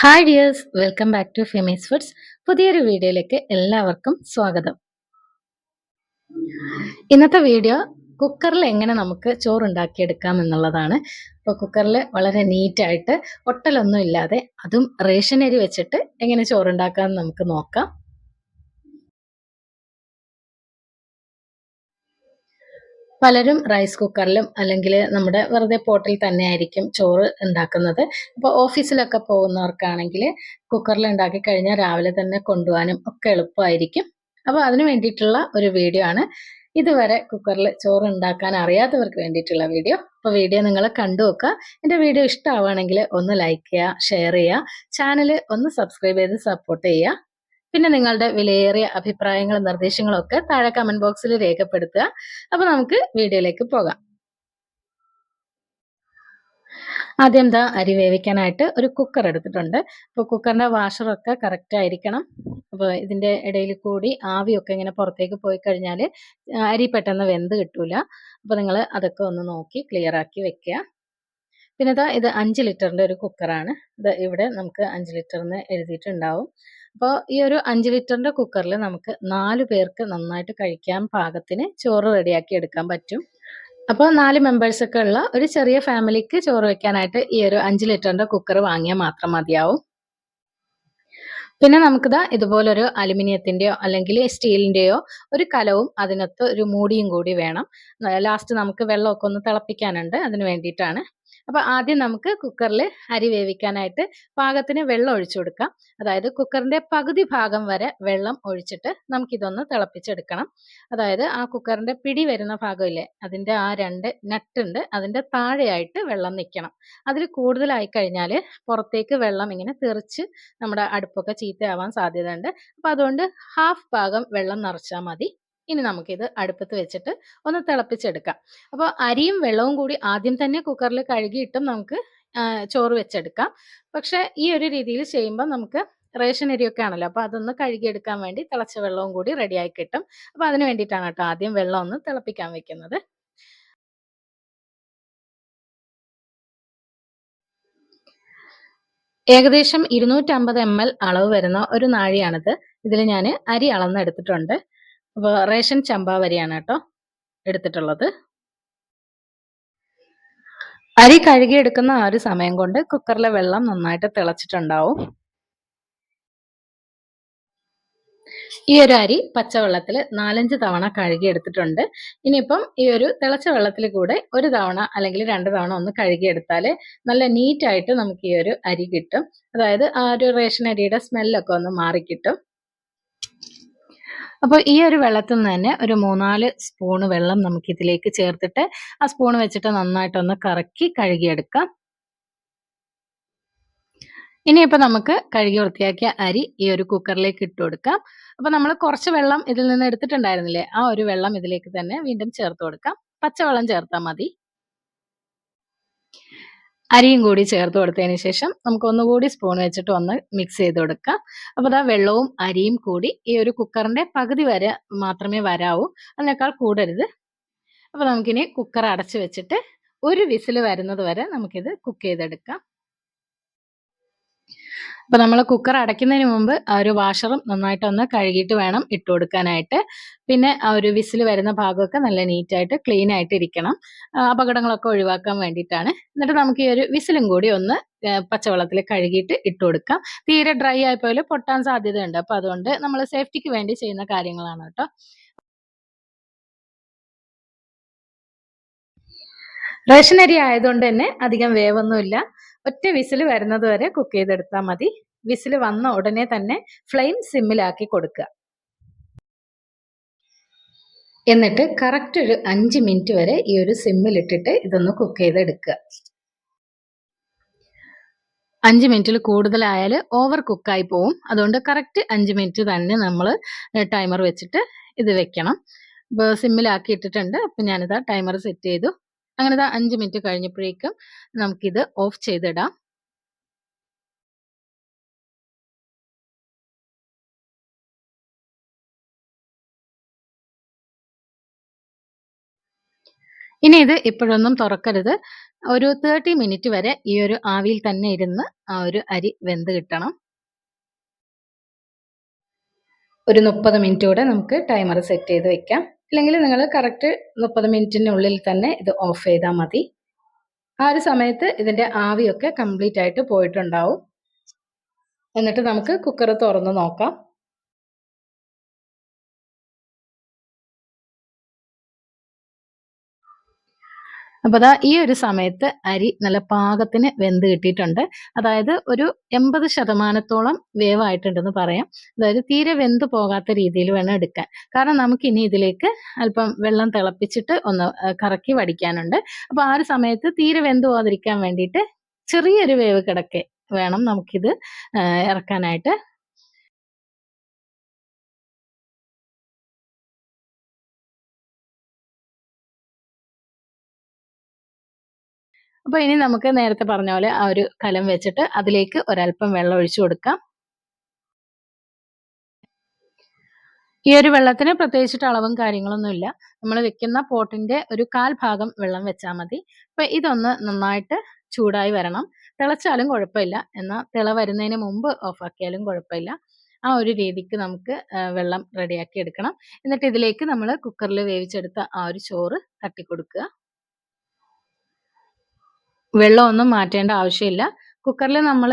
Hi dears, welcome back to Femi's foods. പുതിയൊരു വീഡിയോയിലേക്ക് എല്ലാവർക്കും സ്വാഗതം. ഇന്നത്തെ വീഡിയോ കുക്കറിൽ എങ്ങനെ നമുക്ക് ചോറുണ്ടാക്കിയെടുക്കാം എന്നുള്ളതാണ്. അപ്പോൾ കുക്കറിൽ വളരെ നീറ്റായിട്ട് ഒട്ടലൊന്നും ഇല്ലാതെ അതും റേഷൻ അരി വെച്ചിട്ട് എങ്ങനെ ചോറുണ്ടാക്കാമെന്ന് നമുക്ക് നോക്കാം. പലരും റൈസ് കുക്കറിലും അല്ലെങ്കിൽ നമ്മുടെ വെറുതെ പോട്ടിൽ തന്നെ ആയിരിക്കും ചോറ് ഉണ്ടാക്കുന്നത്. അപ്പോൾ ഓഫീസിലൊക്കെ പോകുന്നവർക്കാണെങ്കിൽ കുക്കറിൽ ഉണ്ടാക്കി കഴിഞ്ഞാൽ രാവിലെ തന്നെ കൊണ്ടുപോകാനും ഒക്കെ എളുപ്പമായിരിക്കും. അപ്പോൾ അതിന് വേണ്ടിയിട്ടുള്ള ഒരു വീഡിയോ ആണ്. ഇതുവരെ കുക്കറിൽ ചോറ് ഉണ്ടാക്കാൻ അറിയാത്തവർക്ക് വേണ്ടിയിട്ടുള്ള വീഡിയോ. അപ്പോൾ വീഡിയോ നിങ്ങൾ കണ്ടു നോക്കുക. എൻ്റെ വീഡിയോ ഇഷ്ടമാവുകയാണെങ്കിൽ ഒന്ന് ലൈക്ക് ചെയ്യുക, ഷെയർ ചെയ്യുക, ചാനൽ ഒന്ന് സബ്സ്ക്രൈബ് ചെയ്ത് സപ്പോർട്ട് ചെയ്യുക. പിന്നെ നിങ്ങളുടെ വിലയേറിയ അഭിപ്രായങ്ങളും നിർദ്ദേശങ്ങളും ഒക്കെ താഴെ കമന്റ് ബോക്സിൽ രേഖപ്പെടുത്തുക. അപ്പോൾ നമുക്ക് വീഡിയോയിലേക്ക് പോകാം. ആദ്യം അരി വേവിക്കാനായിട്ട് ഒരു കുക്കർ എടുത്തിട്ടുണ്ട്. അപ്പോൾ കുക്കറിൻ്റെ വാഷറൊക്കെ കറക്റ്റ് ആയിരിക്കണം. അപ്പോൾ ഇതിൻ്റെ ഇടയിൽ കൂടി ആവിയൊക്കെ ഇങ്ങനെ പുറത്തേക്ക് പോയി കഴിഞ്ഞാൽ അരി പെട്ടെന്ന് വെന്ത് കിട്ടൂല. അപ്പോൾ നിങ്ങൾ അതൊക്കെ ഒന്ന് നോക്കി ക്ലിയർ ആക്കി വെക്കുക. പിന്നെ ഇത് 5 ലിറ്ററിൻ്റെ ഒരു കുക്കറാണ്. ഇത് ഇവിടെ നമുക്ക് 5 ലിറ്ററിന് എഴുതിയിട്ടുണ്ടാവും. അപ്പോൾ ഈ ഒരു 5 ലിറ്ററിൻ്റെ കുക്കറിൽ നമുക്ക് 4 പേർക്ക് നന്നായിട്ട് കഴിക്കാൻ പാകത്തിന് ചോറ് റെഡിയാക്കി എടുക്കാൻ പറ്റും. അപ്പോൾ 4 മെമ്പേഴ്സൊക്കെ ഉള്ള ഒരു ചെറിയ ഫാമിലിക്ക് ചോറ് വെക്കാനായിട്ട് ഈ ഒരു 5 ലിറ്ററിൻ്റെ കുക്കർ വാങ്ങിയാൽ മാത്രം മതിയാവും. പിന്നെ നമുക്കിതാ ഇതുപോലൊരു അലുമിനിയത്തിൻ്റെയോ അല്ലെങ്കിൽ സ്റ്റീലിൻ്റെയോ ഒരു കലവും അതിനകത്ത് ഒരു മൂടിയും കൂടി വേണം. ലാസ്റ്റ് നമുക്ക് വെള്ളമൊക്കെ ഒന്ന് തിളപ്പിക്കാനുണ്ട്, അതിന് വേണ്ടിയിട്ടാണ്. അപ്പോൾ ആദ്യം നമുക്ക് കുക്കറിൽ അരി വേവിക്കാനായിട്ട് പാകത്തിന് വെള്ളം ഒഴിച്ചു കൊടുക്കാം. അതായത് കുക്കറിൻ്റെ പകുതി ഭാഗം വരെ വെള്ളം ഒഴിച്ചിട്ട് നമുക്കിതൊന്ന് തിളപ്പിച്ചെടുക്കണം. അതായത് ആ കുക്കറിൻ്റെ പിടി വരുന്ന ഭാഗമില്ലേ, അതിൻ്റെ ആ 2 നട്ടുണ്ട്, അതിൻ്റെ താഴെയായിട്ട് വെള്ളം നിൽക്കണം. അതിൽ കൂടുതലായി കഴിഞ്ഞാൽ പുറത്തേക്ക് വെള്ളം ഇങ്ങനെ തെറിച്ച് നമ്മുടെ അടുപ്പൊക്കെ ചീത്തയാവാൻ സാധ്യതയുണ്ട്. അപ്പോൾ അതുകൊണ്ട് ഹാഫ് ഭാഗം വെള്ളം നിറച്ചാൽ മതി. ഇനി നമുക്കിത് അടുപ്പത്ത് വെച്ചിട്ട് ഒന്ന് തിളപ്പിച്ചെടുക്കാം. അപ്പോൾ അരിയും വെള്ളവും കൂടി ആദ്യം തന്നെ കുക്കറിൽ കഴുകിയിട്ടും നമുക്ക് ചോറ് വെച്ചെടുക്കാം. പക്ഷേ ഈ ഒരു രീതിയിൽ ചെയ്യുമ്പോൾ നമുക്ക് റേഷൻ അരിയൊക്കെ ആണല്ലോ, അപ്പോൾ അതൊന്ന് കഴുകിയെടുക്കാൻ വേണ്ടി തിളച്ച വെള്ളവും കൂടി റെഡിയായി കിട്ടും. അപ്പോൾ അതിന് വേണ്ടിയിട്ടാണ് കേട്ടോ ആദ്യം വെള്ളം ഒന്ന് തിളപ്പിക്കാൻ വെക്കുന്നത്. ഏകദേശം 250 ml അളവ് വരുന്ന ഒരു നാഴിയാണിത്. ഇതിൽ ഞാൻ അരി അളന്നെടുത്തിട്ടുണ്ട്. അപ്പോൾ റേഷൻ ചമ്പാവരിയാണ് കേട്ടോ എടുത്തിട്ടുള്ളത്. അരി കഴുകിയെടുക്കുന്ന ആ ഒരു സമയം കൊണ്ട് കുക്കറിലെ വെള്ളം നന്നായിട്ട് തിളച്ചിട്ടുണ്ടാവും. ഈ ഒരു അരി പച്ചവെള്ളത്തിൽ 4-5 തവണ കഴുകിയെടുത്തിട്ടുണ്ട്. ഇനിയിപ്പം ഈ ഒരു തിളച്ച വെള്ളത്തിൽ കൂടെ ഒരു തവണ അല്ലെങ്കിൽ 2 തവണ ഒന്ന് കഴുകിയെടുത്താൽ നല്ല നീറ്റായിട്ട് നമുക്ക് ഈ ഒരു അരി കിട്ടും. അതായത് ആ ഒരു റേഷൻ അരിയുടെ സ്മെല്ലൊക്കെ ഒന്ന് മാറിക്കിട്ടും. അപ്പോൾ ഈ ഒരു വെള്ളത്തിൽ നിന്ന് തന്നെ ഒരു 3-4 സ്പൂണ് വെള്ളം നമുക്കിതിലേക്ക് ചേർത്തിട്ട് ആ സ്പൂൺ വെച്ചിട്ട് നന്നായിട്ടൊന്ന് കറക്കി കഴുകിയെടുക്കാം. ഇനിയിപ്പോൾ നമുക്ക് കഴുകി വൃത്തിയാക്കിയ അരി ഈ ഒരു കുക്കറിലേക്ക് ഇട്ട് കൊടുക്കാം. അപ്പോൾ നമ്മൾ കുറച്ച് വെള്ളം ഇതിൽ നിന്ന് എടുത്തിട്ടുണ്ടായിരുന്നില്ലേ, ആ ഒരു വെള്ളം ഇതിലേക്ക് തന്നെ വീണ്ടും ചേർത്ത് കൊടുക്കാം. പച്ചവെള്ളം ചേർത്താൽ മതി. അരിയും കൂടി ചേർത്ത് കൊടുത്തതിന് ശേഷം നമുക്ക് ഒന്നുകൂടി സ്പൂൺ വെച്ചിട്ട് ഒന്ന് മിക്സ് ചെയ്ത് കൊടുക്കാം. അപ്പോൾ വെള്ളവും അരിയും കൂടി ഈ ഒരു കുക്കറിൻ്റെ പകുതി വരെ മാത്രമേ വരാവൂ, അതിനേക്കാൾ കൂടരുത്. അപ്പോൾ നമുക്കിനി കുക്കർ അടച്ച് വെച്ചിട്ട് ഒരു വിസിൽ വരുന്നത് വരെ നമുക്കിത് കുക്ക് ചെയ്തെടുക്കാം. അപ്പോൾ നമ്മൾ കുക്കർ അടയ്ക്കുന്നതിന് മുമ്പ് ആ ഒരു വാഷറും നന്നായിട്ടൊന്ന് കഴുകിയിട്ട് വേണം ഇട്ട് കൊടുക്കാനായിട്ട്. പിന്നെ ആ ഒരു വിസിൽ വരുന്ന ഭാഗമൊക്കെ നല്ല നീറ്റായിട്ട് ക്ലീൻ ആയിട്ട് ഇരിക്കണം. അപകടങ്ങളൊക്കെ ഒഴിവാക്കാൻ വേണ്ടിയിട്ടാണ്. എന്നിട്ട് നമുക്ക് ഈ ഒരു വിസിലും കൂടി ഒന്ന് പച്ചവെള്ളത്തിൽ കഴുകിയിട്ട് ഇട്ട് കൊടുക്കാം. തീരെ ഡ്രൈ ആയിപ്പോയാൽ പൊട്ടാൻ സാധ്യതയുണ്ട്. അപ്പോൾ അതുകൊണ്ട് നമ്മൾ സേഫ്റ്റിക്ക് വേണ്ടി ചെയ്യുന്ന കാര്യങ്ങളാണ് കേട്ടോ. റേഷൻ അരി ആയതുകൊണ്ട് തന്നെ അധികം വേവൊന്നുമില്ല. ഒറ്റ വിസിൽ വരുന്നത് വരെ കുക്ക് ചെയ്തെടുത്താൽ മതി. വിസിൽ വന്ന ഉടനെ തന്നെ ഫ്ലെയിം സിമ്മിലാക്കി കൊടുക്കുക. എന്നിട്ട് കറക്റ്റ് ഒരു 5 മിനിറ്റ് വരെ ഈ ഒരു സിമ്മിലിട്ടിട്ട് ഇതൊന്ന് കുക്ക് ചെയ്തെടുക്കുക. 5 മിനിറ്റിൽ കൂടുതലായാൽ ഓവർ കുക്കായി പോവും. അതുകൊണ്ട് കറക്റ്റ് 5 മിനിറ്റ് തന്നെ നമ്മൾ ടൈമർ വെച്ചിട്ട് ഇത് വെക്കണം. ഇപ്പോൾ സിമ്മിലാക്കി ഇട്ടിട്ടുണ്ട്. അപ്പം ഞാനിതാ ടൈമർ സെറ്റ് ചെയ്തു. അങ്ങനെ 5 മിനിറ്റ് കഴിഞ്ഞപ്പോഴേക്കും നമുക്കിത് ഓഫ് ചെയ്തിടാം. ഇനി ഇത് ഇപ്പോഴൊന്നും തുറക്കരുത്. ഒരു 30 മിനിറ്റ് വരെ ഈ ഒരു ആവിയിൽ തന്നെ ഇരുന്ന് ആ ഒരു അരി വെന്ത് കിട്ടണം. ഒരു 30 മിനിറ്റ് കൂടെ നമുക്ക് ടൈമർ സെറ്റ് ചെയ്ത് വെക്കാം. അല്ലെങ്കിൽ നിങ്ങൾ കറക്റ്റ് 30 മിനിറ്റിനുള്ളിൽ തന്നെ ഇത് ഓഫ് ചെയ്താൽ മതി. ആ ഒരു സമയത്ത് ഇതിന്റെ ആവിയൊക്കെ കംപ്ലീറ്റ് ആയിട്ട് പോയിട്ടുണ്ടാവും. എന്നിട്ട് നമുക്ക് കുക്കർ തുറന്ന് നോക്കാം. അപ്പോൾ ദാ ഈ ഒരു സമയത്ത് അരി നല്ല പാകത്തിന് വെന്ത് കിട്ടിയിട്ടുണ്ട്. അതായത് ഒരു 80% വേവായിട്ടുണ്ടെന്ന് പറയാം. അതായത് തീരെ വെന്ത് പോകാത്ത രീതിയിൽ വേണം എടുക്കാൻ. കാരണം നമുക്കിനി ഇതിലേക്ക് അല്പം വെള്ളം തിളപ്പിച്ചിട്ട് ഒന്ന് കറക്കി വടിക്കാനുണ്ട്. അപ്പോൾ ആ ഒരു സമയത്ത് തീരെ വെന്ത് പോകാതിരിക്കാൻ വേണ്ടിയിട്ട് ചെറിയൊരു വേവ് കിടക്കെ വേണം നമുക്കിത് ഇറക്കാനായിട്ട്. അപ്പോൾ ഇനി നമുക്ക് നേരത്തെ പറഞ്ഞ പോലെ ആ ഒരു കലം വെച്ചിട്ട് അതിലേക്ക് ഒരല്പം വെള്ളം ഒഴിച്ചു കൊടുക്കാം. ഈ ഒരു വെള്ളത്തിന് പ്രത്യേകിച്ചിട്ട് അളവും കാര്യങ്ങളൊന്നുമില്ല. നമ്മൾ വെക്കുന്ന പോട്ടിന്റെ ഒരു 1/4 ഭാഗം വെള്ളം വെച്ചാൽ മതി. അപ്പോൾ ഇതൊന്ന് നന്നായിട്ട് ചൂടായി വരണം. തിളച്ചാലും കുഴപ്പമില്ല. എന്നാൽ തിള വരുന്നതിന് മുമ്പ് ഓഫാക്കിയാലും കുഴപ്പമില്ല. ആ ഒരു രീതിക്ക് നമുക്ക് വെള്ളം റെഡിയാക്കി എടുക്കണം. എന്നിട്ട് ഇതിലേക്ക് നമ്മൾ കുക്കറിൽ വേവിച്ചെടുത്ത ആ ഒരു ചോറ് തട്ടിക്കൊടുക്കുക. വെള്ളമൊന്നും മാറ്റേണ്ട ആവശ്യമില്ല. കുക്കറിൽ നമ്മൾ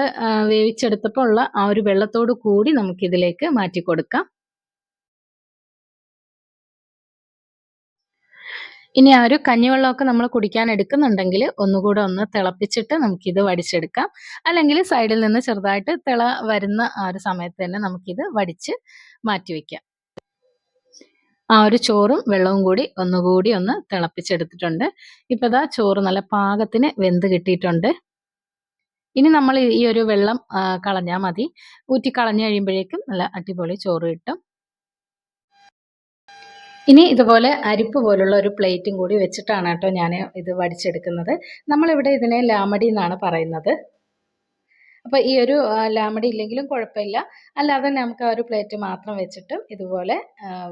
വേവിച്ചെടുത്തപ്പോൾ ഉള്ള ആ ഒരു വെള്ളത്തോട് കൂടി നമുക്കിതിലേക്ക് മാറ്റി കൊടുക്കാം. ഇനി ആ ഒരു കഞ്ഞിവെള്ളമൊക്കെ നമ്മൾ കുടിക്കാൻ എടുക്കുന്നുണ്ടെങ്കിൽ ഒന്നുകൂടെ ഒന്ന് തിളപ്പിച്ചിട്ട് നമുക്കിത് വടിച്ചെടുക്കാം. അല്ലെങ്കിൽ സൈഡിൽ നിന്ന് ചെറുതായിട്ട് തിള വരുന്ന ആ ഒരു സമയത്ത് തന്നെ നമുക്കിത് വടിച്ച് മാറ്റി വെക്കാം. ആ ഒരു ചോറും വെള്ളവും കൂടി ഒന്നുകൂടി ഒന്ന് തിളപ്പിച്ചെടുത്തിട്ടുണ്ട്. ഇപ്പോൾ ദാ ചോറ് നല്ല പാകത്തിന് വെന്ത് കിട്ടിയിട്ടുണ്ട്. ഇനി നമ്മൾ ഈ ഒരു വെള്ളം കളഞ്ഞാൽ മതി. ഊറ്റി കളഞ്ഞു കഴിയുമ്പോഴേക്കും നല്ല അടിപൊളി ചോറ് കിട്ടും. ഇനി ഇതുപോലെ അരിപ്പ് പോലുള്ള ഒരു പ്ലേറ്റും കൂടി വെച്ചിട്ടാണ് കേട്ടോ ഞാൻ ഇത് വടിച്ചെടുക്കുന്നത്. നമ്മളിവിടെ ഇതിനെ ലാമടി എന്നാണ് പറയുന്നത്. അപ്പോൾ ഈ ഒരു ലാമടി ഇല്ലെങ്കിലും കുഴപ്പമില്ല. അല്ലാതെ നമുക്ക് ആ ഒരു പ്ലേറ്റ് മാത്രം വെച്ചിട്ടും ഇതുപോലെ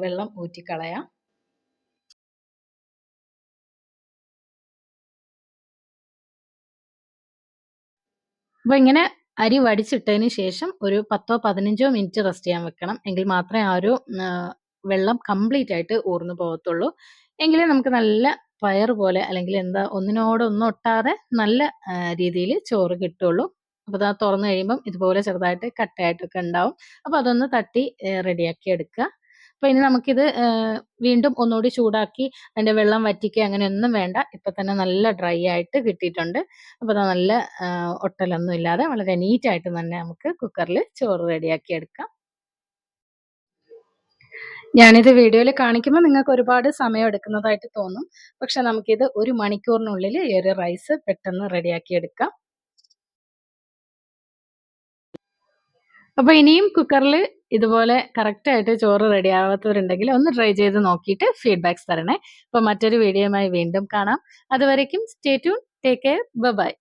വെള്ളം ഊറ്റിക്കളയാം. അപ്പോൾ ഇങ്ങനെ അരി വടിച്ചിട്ടതിന് ശേഷം ഒരു 10ഓ 15ഓ മിനിറ്റ് റെസ്റ്റ് ചെയ്യാൻ വെക്കണം. എങ്കിൽ മാത്രമേ ആ ഒരു വെള്ളം കംപ്ലീറ്റ് ആയിട്ട് ഊർന്നു പോകത്തുള്ളൂ. എങ്കിലേ നമുക്ക് നല്ല പയറ് പോലെ അല്ലെങ്കിൽ എന്താ ഒന്നിനോടൊന്നും ഒട്ടാതെ നല്ല രീതിയിൽ ചോറ് കിട്ടുള്ളൂ. അപ്പോൾ അത് തുറന്നു കഴിയുമ്പം ഇതുപോലെ ചെറുതായിട്ട് കട്ടയായിട്ടൊക്കെ ഉണ്ടാവും. അപ്പോൾ അതൊന്ന് തട്ടി റെഡിയാക്കി എടുക്കുക. അപ്പോൾ ഇനി നമുക്കിത് വീണ്ടും ഒന്നുകൂടി ചൂടാക്കി അതിൻ്റെ വെള്ളം വറ്റിക്കുക അങ്ങനെയൊന്നും വേണ്ട. ഇപ്പം തന്നെ നല്ല ഡ്രൈ ആയിട്ട് കിട്ടിയിട്ടുണ്ട്. അപ്പോൾ അത് നല്ല ഒട്ടലൊന്നും ഇല്ലാതെ വളരെ നീറ്റായിട്ട് തന്നെ നമുക്ക് കുക്കറിൽ ചോറ് റെഡിയാക്കി എടുക്കാം. ഞാനിത് വീഡിയോയിൽ കാണിക്കുമ്പോൾ നിങ്ങൾക്ക് ഒരുപാട് സമയം എടുക്കുന്നതായിട്ട് തോന്നും. പക്ഷെ നമുക്കിത് 1 മണിക്കൂറിനുള്ളിൽ ഈ ഒരു റൈസ് പെട്ടെന്ന് റെഡിയാക്കി എടുക്കാം. അപ്പോൾ ഇനിയും കുക്കറിൽ ഇതുപോലെ കറക്റ്റായിട്ട് ചോറ് റെഡി ആവാത്തവരുണ്ടെങ്കിൽ ഒന്ന് ട്രൈ ചെയ്ത് നോക്കിയിട്ട് ഫീഡ്ബാക്ക്സ് തരണേ. അപ്പോൾ മറ്റൊരു വീഡിയോയുമായി വീണ്ടും കാണാം. അതുവരേക്കും stay tune, take care, by.